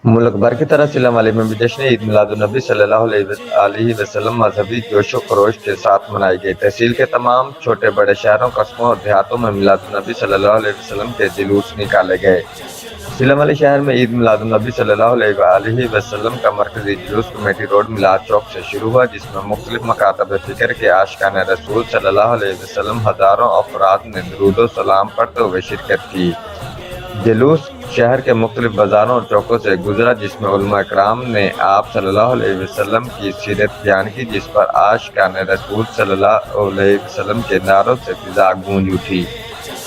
मुल्क भर की तरह सिलम वाली में भी जश्न ईद मिलादुन्नबी सल्लल्लाहु अलैहि वसल्लम मजहबी जोश व खरोश के साथ मनाई गई। तहसील के तमाम छोटे बड़े शहरों, कस्बों और देहातों में मिलादुन्नबी सल्लल्लाहु अलैहि वसल्लम के जुलूस निकाले गए। सिलम वाली शहर में ईद मिलादुन्नबी सल्लल्लाहु अलैहि वसल्लम का मरकजी जुलूस कमेटी रोड मिलाद चौक से शुरू हुआ, जिसमें मुख्तलिफ मकातब फ़िक्र के आशिकान रसूल सल्लल्लाहु अलैहि वसल्लम हज़ारों अफराद ने दुरूद व सलाम पढ़ते हुए शिरकत की। जुलूस शहर के मुख्तलिफ बाज़ारों और चौकों से गुजरा, जिसमें उलमा इकराम ने आप सल्लल्लाहु अलैहि वसल्लम की सीरत बयान की, जिस पर आशिकान रसूल सल्लल्लाहु अलैहि वसल्लम के नारों से फिज़ा गूंज उठी।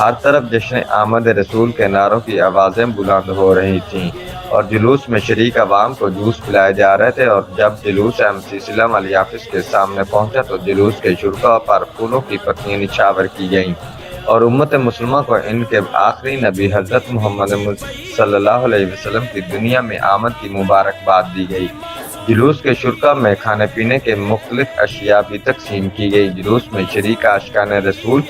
हर तरफ जश्न आमद रसूल के नारों की आवाज़ें बुलंद हो रही थीं और जुलूस में शरीक अवाम को जूस पिलाए जा रहे थे। और जब जुलूस MC सिलम अली ऑफिस के सामने पहुंचा तो जुलूस के शुरका पर फूलों की पत्तियां निछावर की गईं और उम्मत मुसलमान को इनके आखिरी नबी हज़रत मोहम्मद सल्लल्लाहु अलैहि वसल्लम की दुनिया में आमद की मुबारकबाद दी गई। जुलूस के शुरका में खाने पीने के मुख्तलिफ अशिया भी तकसीम की गई। जुलूस में शरीक आशिकान रसूल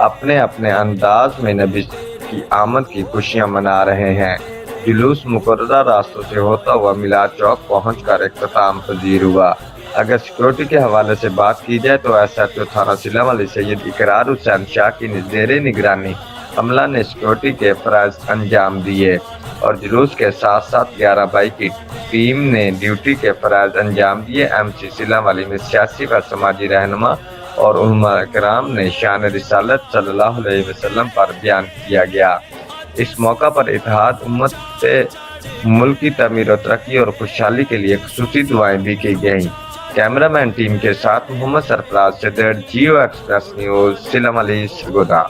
अपने अपने अंदाज में नबी की आमद की खुशियां मना रहे हैं। जुलूस मुकर्रर रास्तों से होता हुआ मिलाद चौक पहुंचकर इख्तिताम पजीर हुआ। अगर सिक्योरिटी के हवाले से बात की जाए तो SHO थाना सिलम अली सैयद इकरार हुसैन शाह की ज़ेरे निगरानी अमला ने सिक्योरिटी के फ़राइज़ अंजाम दिए और जुलूस के साथ साथ 11 बाई की टीम ने ड्यूटी के फ़राइज़ अंजाम दिए। MC सिलम अली में सियासी व समाजी रहनुमा और उलमा इकराम ने शान रिसालत सल्लल्लाहु अलैहि वसल्लम पर बयान किया गया। इस मौका पर इत्तेहाद उम्मत से मुल्क की तमीर और तरक्की और खुशहाली के लिए खुसूसी दुआएं भी की गईं। कैमरामैन टीम के साथ मोहम्मद सरफराज से Geo Express news सिलम Ali Sargodha.